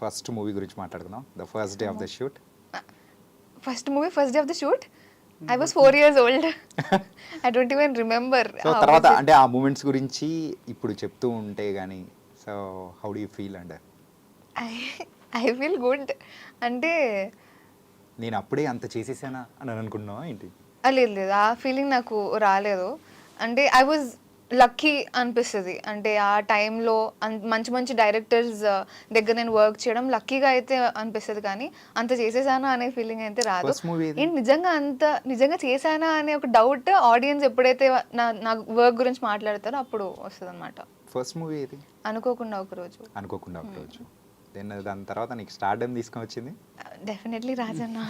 First movie గురించి మాట్లాడుకుందాం. The first day of the shoot. First movie first day of the shoot I was 4 years old. I don't even remember. So తర్వాత అంటే ఆ moments గురించి ఇప్పుడు చెప్తూ ఉంటే గానీ so how do you feel and I feel good. అంటే నేను అప్పుడే అంత చేసేసానా అని అనుకున్నావా ఏంటి? లేదు లేదు ఆ ఫీలింగ్ నాకు రాలేదు. అంటే ఐ వాజ్ లక్కీ అనిపిస్తుంది. అంటే ఆ టైంలో మంచి మంచి డైరెక్టర్స్ దగ్గర నేను వర్క్ చేయడం లక్కీగా అయితే అనిపిస్తుంది, కానీ అంత చేసేసానా అనే ఫీలింగ్ అయితే రాదు. ఫస్ట్ మూవీ ఏంటి నిజంగా చేశానా అనే ఒక డౌట్ ఆడియన్స్ ఎప్పుడైతే నా వర్క్ గురించి మాట్లాడతారో అప్పుడు వస్తుంది అనమాట. ఫస్ట్ మూవీ ఏది? అనుకోకుండా ఒకరోజు. అనుకోకుండా ఒకరోజు. దెన్ దాని తర్వాత నీకు స్టార్డమ్ తీసుకొని వచ్చింది డెఫినెట్లీ రాజన్న.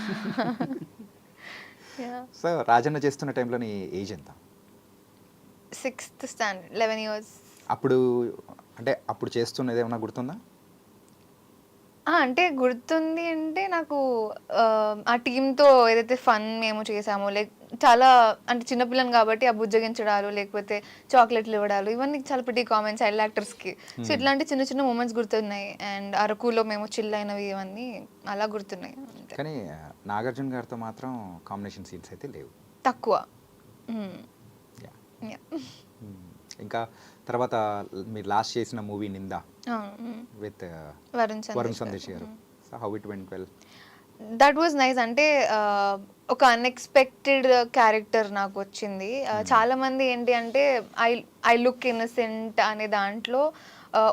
సో రాజన్న చేస్తున్న టైంలో నీ ఏజ్ ఎంత? 6th standard, 11 years. అప్పుడు అంటే అప్పుడు చేస్తున్నది ఏమన్నా గుర్తుందా? అంటే గుర్తుంది అంటే నాకు ఆ టీంతో ఏదైతే ఫన్ మేము చేసామో, లైక్ చాలా అంటే చిన్నపిల్లని కాబట్టి ఆ బుజ్జగించడాలు లేకపోతే చాక్లెట్లు ఇవ్వడాలు ఇవన్నీ చాలా ప్రిటీ కామన్ చైల్డ్ యాక్టర్స్కి. సో ఇట్లాంటి చిన్న చిన్న మూమెంట్స్ గుర్తున్నాయి. అండ్ అరకులో మేము చిల్ అయినవి ఇవన్నీ అలా గుర్తున్నాయి. కానీ నాగార్జున గారితో మాత్రం కాంబినేషన్ సీన్స్ అయితే లేవు, తక్కువ. ఇంకా తర్వాత మీరు లాస్ట్ చేసిన మూవీ నిందా విత్ వరుణ్ సందేశ్ గారు. So how it went well? That was nice. అంటే ఒక అన్ఎక్స్పెక్టెడ్ క్యారెక్టర్ నాకు వచ్చింది. చాలా మంది ఏంటి అంటే ఐ లుక్ ఇన్నసెంట్ అనే దాంట్లో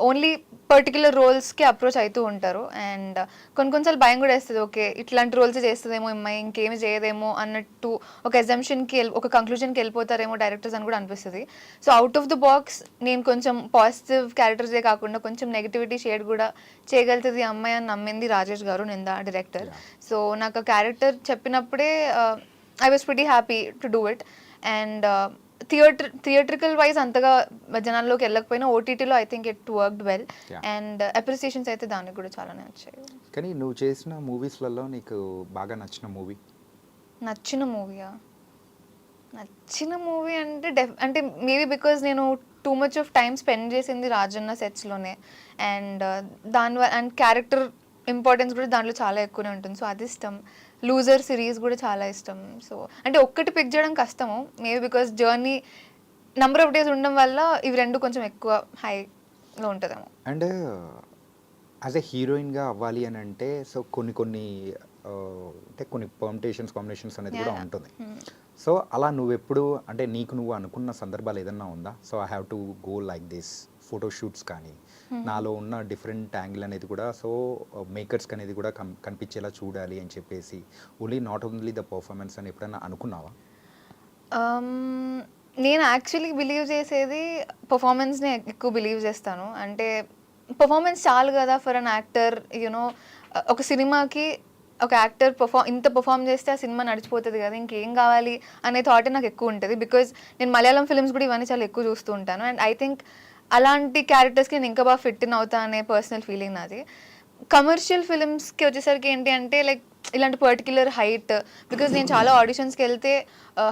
ఓన్లీ పర్టికులర్ రోల్స్కి అప్రోచ్ అవుతూ ఉంటారు. అండ్ కొన్నిసార్లు భయం కూడా వేస్తుంది, ఓకే ఇట్లాంటి రోల్స్ చేస్తుందేమో అమ్మాయి, ఇంకేమి చేయదేమో అన్నట్టు ఒక ఎగ్జంప్షన్కి ఒక కంక్లూజన్కి వెళ్ళిపోతారేమో డైరెక్టర్స్ అని కూడా అనిపిస్తుంది. So out of the box నేను కొంచెం పాజిటివ్ క్యారెక్టర్సే కాకుండా కొంచెం నెగిటివిటీ షేడ్ కూడా చేయగలుగుతుంది అమ్మాయి అని నమ్మింది రాజేష్ గారు, నిందా డైరెక్టర్. సో నాకు ఆ క్యారెక్టర్ చెప్పినప్పుడే I was pretty happy to do it. And theatrical wise అంతగా జనాల్లోకి వెళ్ళకపోయినా ఓటీటీలో I think it worked well. And appreciations అయితే దానికి కూడా చాలానే వచ్చాయి. కానీ నువ్వు చేసిన మూవీస్లలో నీకు బాగా నచ్చిన మూవీ? నచ్చిన మూవీ అంటే అంటే మేబీ బికాజ్ నేను too much of time spend చేసింది రాజన్న సెట్స్లోనే. అండ్ దానివల్ల అండ్ క్యారెక్టర్ ఇంపార్టెన్స్ కూడా దాంట్లో చాలా ఎక్కువనే ఉంటుంది. సో అది ఇష్టం. లూజర్ సిరీస్ కూడా చాలా ఇష్టం. సో అంటే ఒక్కటి పిక్ చేయడం కష్టము, maybe because journey number of days ఉండడం వల్ల ఇవి రెండు కొంచెం ఎక్కువ హైలో ఉంటుందేమో. అండ్ యాజ్ ఎ హీరోయిన్గా అవ్వాలి అని అంటే సో కొన్ని అంటే కొన్ని పర్మిటేషన్స్ కాంబినేషన్స్ అనేది కూడా ఉంటుంది. సో అలా నువ్వెప్పుడు అంటే నీకు నువ్వు అనుకున్న సందర్భాలు ఏదన్నా ఉందా? So I have to go like this photoshoots కానీ నాలో ఉన్న డిఫరెంట్ యాంగిల్ అనేది కూడా సో మేకర్స్కి అనేది కూడా కనిపించేలా చూడాలి అని చెప్పేసి only not only the performance అని ఎప్పుడైనా అనుకున్నావా? నేను యాక్చువల్లీ బిలీవ్ చేసేది పర్ఫార్మెన్స్ని ఎక్కువ బిలీవ్ చేస్తాను. అంటే పర్ఫార్మెన్స్ చాలు కదా ఫర్ అన్ యాక్టర్. యూనో ఒక సినిమాకి ఒక యాక్టర్ ఇంత పర్ఫామ్ చేస్తే ఆ సినిమా నడిచిపోతుంది కదా, ఇంకేం కావాలి అనే థాట్ నాకు ఎక్కువ ఉంటుంది. బికాజ్ నేను మలయాళం ఫిల్మ్స్ కూడా ఇవన్నీ చాలా ఎక్కువ చూస్తూ ఉంటాను. అండ్ ఐ థింక్ అలాంటి క్యారెక్టర్స్కి నేను ఇంకా బాగా ఫిట్ ఇన్ అవుతా అనే పర్సనల్ ఫీలింగ్ నాది. కమర్షియల్ ఫిల్మ్స్కి వచ్చేసరికి ఏంటి అంటే లైక్ ఇలాంటి పర్టిక్యులర్ హైట్, బికాజ్ నేను చాలా ఆడిషన్స్కి వెళ్తే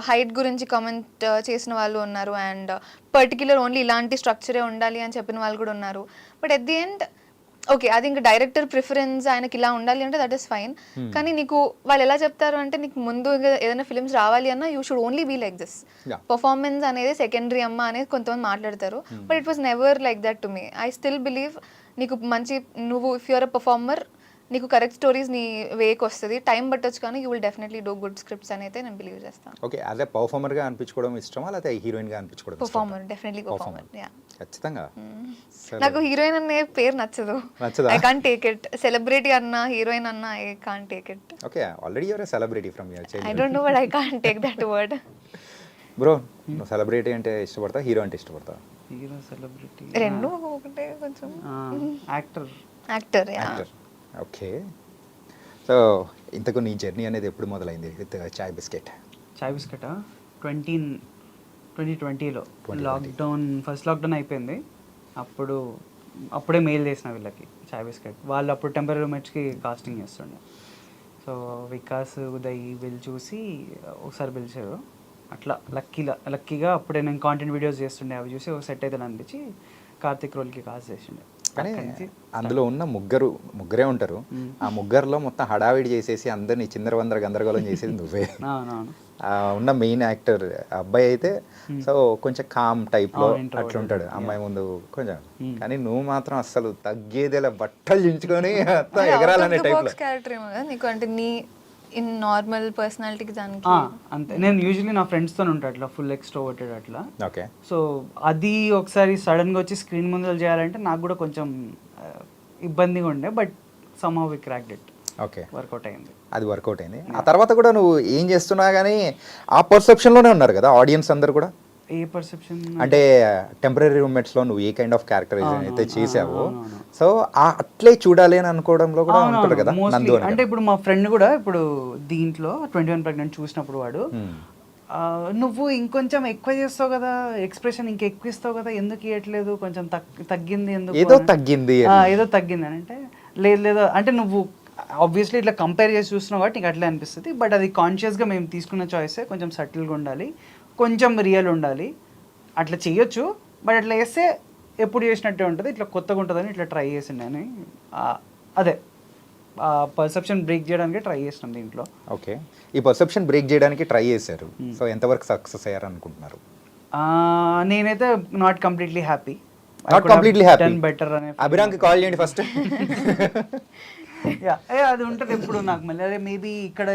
హైట్ గురించి కామెంట్ చేసిన వాళ్ళు ఉన్నారు. అండ్ పర్టిక్యులర్ ఓన్లీ ఇలాంటి స్ట్రక్చరే ఉండాలి అని చెప్పిన వాళ్ళు కూడా ఉన్నారు. But at the end okay అది ఇంకా డైరెక్టర్ ప్రిఫరెన్స్, ఆయనకి ఇలా ఉండాలి అంటే దట్ ఈస్ ఫైన్. కానీ నీకు వాళ్ళు ఎలా చెప్తారు అంటే నీకు ముందు ఏదైనా ఫిల్మ్స్ రావాలి అన్నా you should only be like this, performance అనేది సెకండరీ అమ్మ అనేది కొంతమంది మాట్లాడతారు. But it was never like that to me. I still believe నీకు నువ్వు ఇఫ్ యూఆర్ అ పర్ఫార్మర్ నీకు కరెక్ట్ స్టోరీస్ నీ వేకి వస్తుంది. టైం పట్టొచ్చు కానీ you will definitely do good scripts అని అయితే నేను బిలీవ్ చేస్తాను. ఓకే, యాజ్ ఎ పర్ఫార్మర్గా అనిపించుకోవడం ఇష్టమా లేకపోతే హీరోయిన్గా అనిపించుకోవడం? Performer, definitely performer. ఖచ్చితంగా. నాకు హీరోయిన్ అనే పేరు నచ్చదు. I can't take it. Celebrity అన్నా హీరోయిన్ అన్నా I can't take it. Okay, already your a celebrity from your childhood. I don't know but I can't take that word. Bro, నువ్వు celebrity అంటే ఇష్టపడతా, హీరో అంటే ఇష్టపడతా? హీరో, సెలబ్రిటీ రెండు ఒకటే. కొంచెం యాక్టర్. ఓకే, సో ఇంతకు నీ జర్నీ అనేది ఎప్పుడు మొదలైంది విత్ చాయ్ బిస్కెట్? 2020లో లాక్డౌన్, ఫస్ట్ లాక్డౌన్ అయిపోయింది. అప్పుడే మెయిల్ చేసిన వీళ్ళకి చాయ్ బిస్కెట్. వాళ్ళు అప్పుడు టెంపరీ రూమ్మేట్స్కి కాస్టింగ్ చేస్తుండే. సో వికాస్, ఉదయ్ వీళ్ళు చూసి ఒకసారి పిలిచారు. అట్లా లక్కీగా అప్పుడే నేను కాంటెంట్ వీడియోస్ చేస్తుండే, అవి చూసి ఒక సెట్ అయితే అనిపించి కార్తిక్ రోల్కి కాస్ట్ చేసిండే. కానీ అక్కడి నుంచి అందులో ఉన్న ముగ్గురే ఉంటారు. ఆ ముగ్గురులో మొత్తం హడావిడి చేసేసి అందరినీ చిందరవందర గందరగోళం చేసేది నువ్వే. అవునవును. ఆ ఉన్న మెయిన్ యాక్టర్ అబ్బాయి అయితే సో కొంచెం కామ్ టైప్లో అట్లుంటాడు అమ్మాయి ముందు కొంచెం. కానీ నువ్వు మాత్రం అస్సలు తగ్గేదేలా బట్టలు చించుకొని మొత్తం ఎగరాలనే టైప్లో. క్యారెక్టర్ ఏమో కదా నీకు, అంటే నీ ఇన్ నార్మల్ పర్సనాలిటీకి దానికి. అంతే. నేను యూజువల్లీ నా ఫ్రెండ్స్తో ఉంటా అట్లా ఫుల్ ఎక్స్ట్రోవర్టెడ్ అట్లా. ఓకే. సో అది ఒకసారి సడన్గా వచ్చి స్క్రీన్ ముందర చేయాలంటే నాకు కూడా కొంచెం ఇబ్బందిగా ఉండే, but somehow we cracked it. Okay. Work out అయింది. అది వర్కౌట్ అయింది. ఆ తర్వాత కూడా నువ్వు ఏం చేస్తున్నా కానీ ఆ పర్సెప్షన్లోనే ఉన్నారు కదా ఆడియన్స్ అందరు కూడా. ఏ పర్సెప్షన్ అంటే టెంపరీ రూమ్మేట్స్లో నువ్వు ఏ కైండ్ ఆఫ్ క్యారెక్టరైజేషన్ అయితే చేసావో సో అట్లే చూడాలి అని అనుకోవడంలో కూడా ఉంటాడు కదా నందు అని. అంటే ఇప్పుడు మా ఫ్రెండ్ కూడా ఇప్పుడు దీంట్లో 21 ప్రెగ్నెంట్ చూసినప్పుడు వాడు నువ్వు ఇంకొంచెం ఎక్కువ చేస్తావు కదా, ఎక్స్ప్రెషన్ ఇంకెక్కువ ఇస్తావు కదా, ఎందుకు ఇవ్వట్లేదు, కొంచెం తగ్గింది ఎందుకు, ఏదో తగ్గింది ఏదో తగ్గింది అని అంటే లేదు అంటే నువ్వు ఆబ్వియస్లీ ఇట్లా కంపేర్ చేసి చూస్తున్నావు కాబట్టి నీకు అట్లే అనిపిస్తుంది, బట్ అది కాన్షియస్గా మేము తీసుకున్న చాయిసే, కొంచెం సటిల్గా ఉండాలి, కొంచెం రియల్ ఉండాలి, అట్లా చేయొచ్చు, బట్ అట్లా వేస్తే ఎప్పుడు చేసినట్టే ఉంటుంది, ఇట్లా కొత్తగా ఉంటుందని ఇట్లా ట్రై చేసిండే అని అదే పర్సెప్షన్ బ్రేక్ చేయడానికి ట్రై చేసినాం దీంట్లో. ఓకే. ఈ పర్సెప్షన్ బ్రేక్ చేయడానికి ట్రై చేశారు. సో ఎంతవరకు సక్సెస్ అయ్యారు అనుకుంటున్నారు? నేనైతే not completely happy. Not completely happy. Better అనే అభిరామ్కి కాల్ చేయండి ఫస్ట్. అది ఉంటుంది ఎప్పుడు నాకు మళ్ళీ, అదే మేబీ ఇక్కడ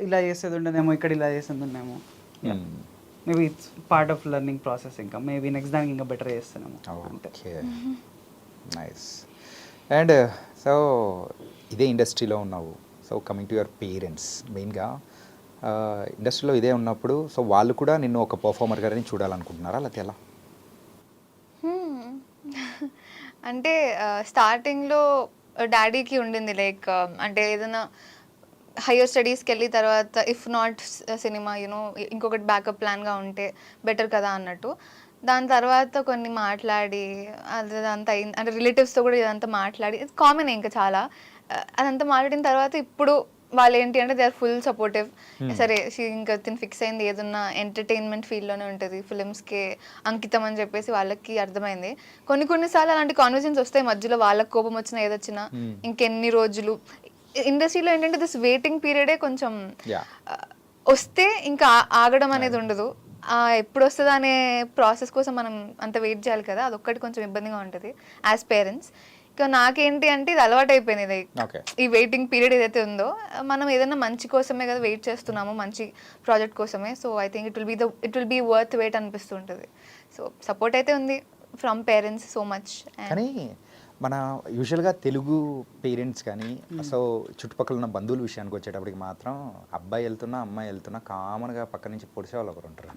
ఇలా చేసేది ఉండదేమో, ఇక్కడ ఇలా చేసేది ఉండేమో, maybe it's part of learning process. ఇంకా మేబీ నెక్స్ట్ దానికి ఇంకా బెటర్ చేస్తానేమో. Okay, nice. అండ్ సో ఇదే ఇండస్ట్రీలో ఉన్నావు. So coming to your parents, మెయిన్గా ఇండస్ట్రీలో ఇదే ఉన్నప్పుడు సో వాళ్ళు కూడా నిన్ను ఒక పర్ఫార్మర్ గారిని చూడాలనుకుంటున్నారా లేకపోతే ఎలా? అంటే స్టార్టింగ్లో డాడీకి ఉండింది లైక్, అంటే ఏదైనా హయ్యర్ స్టడీస్కి వెళ్ళి తర్వాత ఇఫ్ నాట్ సినిమా యూనో ఇంకొకటి బ్యాకప్ ప్లాన్గా ఉంటే బెటర్ కదా అన్నట్టు. దాని తర్వాత కొన్ని మాట్లాడి అదంతా అయింది, అంటే రిలేటివ్స్తో కూడా ఇదంతా మాట్లాడి, ఇది కామన్ ఇంకా చాలా, అదంతా మాట్లాడిన తర్వాత ఇప్పుడు వాళ్ళు ఏంటి అంటే దే ఆర్ ఫుల్ సపోర్టివ్. సరే ఇంకా తిని ఫిక్స్ అయింది, ఏదన్నా ఎంటర్టైన్మెంట్ ఫీల్డ్లోనే ఉంటుంది, ఫిలిమ్స్కి అంకితం అని చెప్పేసి వాళ్ళకి అర్థమైంది. కొన్నిసార్లు అలాంటి కాన్వర్జన్స్ వస్తాయి మధ్యలో, వాళ్ళకి కోపం వచ్చినా ఏదొచ్చినా ఇంకెన్ని రోజులు. ఇండస్ట్రీలో ఏంటంటే దిస్ వెయిటింగ్ పీరియడే కొంచెం వస్తే ఇంకా ఆగడం అనేది ఉండదు. ఎప్పుడు వస్తుందా అనే ప్రాసెస్ కోసం మనం అంత వెయిట్ చేయాలి కదా, అదొక్కటి కొంచెం ఇబ్బందిగా ఉంటుంది యాజ్ పేరెంట్స్. ఇక నాకేంటి అంటే ఇది అలవాటు అయిపోయింది, ఇది ఈ వెయిటింగ్ పీరియడ్ ఏదైతే ఉందో, మనం ఏదైనా మంచి కోసమే కదా వెయిట్ చేస్తున్నాము, మంచి ప్రాజెక్ట్ కోసమే. So I think it will be worth wait అనిపిస్తుంటుంది. సో సపోర్ట్ అయితే ఉంది ఫ్రమ్ పేరెంట్స్ సో మచ్. కానీ మన యూజువల్గా తెలుగు పేరెంట్స్ కానీ సో చుట్టుపక్కల ఉన్న బంధువుల విషయానికి వచ్చేటప్పటికి మాత్రం అబ్బాయి వెళ్తున్నా అమ్మాయి వెళ్తున్నా కామన్గా పక్క నుంచి పొడిచే వాళ్ళు ఒకరు ఉంటారు.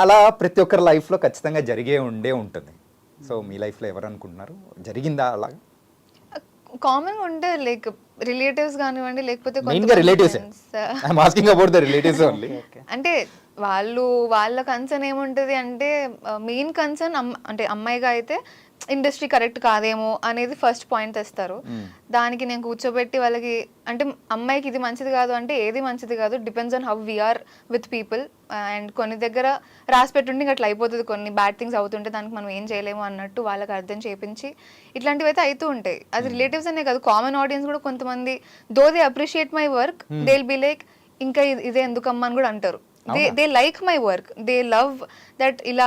అలా ప్రతి ఒక్కరి లైఫ్లో ఖచ్చితంగా జరిగే ఉంటుంది. సో మీ లైఫ్లో ఎవరు అనుకుంటున్నారు, జరిగిందా అలా? కామన్గా ఉంటే లైక్ రిలేటివ్స్ కానివ్వండి, లేకపోతే అంటే వాళ్ళ కన్సర్న్ ఏముంటుంది అంటే మెయిన్ కన్సర్న్ అంటే అమ్మాయిగా అయితే ఇండస్ట్రీ కరెక్ట్ కాదేమో అనేది ఫస్ట్ పాయింట్ తెస్తారు. దానికి నేను కూర్చోబెట్టి వాళ్ళకి, అంటే అమ్మాయికి ఇది మంచిది కాదు అంటే ఏది మంచిది కాదు, depends on how we're with people. And కొన్ని దగ్గర రాసి పెట్టుంటే ఇంకా అట్లా అయిపోతుంది, కొన్ని బ్యాడ్ థింగ్స్ అవుతుంటే దానికి మనం ఏం చేయలేము అన్నట్టు వాళ్ళకి అర్థం చేయించి ఇట్లాంటివి అయితే అవుతూ ఉంటాయి. అది రిలేటివ్స్ అనే కాదు, కామన్ ఆడియన్స్ కూడా కొంతమంది though they appreciate my work, they will be like ఇంకా ఇదే ఎందుకమ్మా అని కూడా అంటారు. They like my work, they love that ఇలా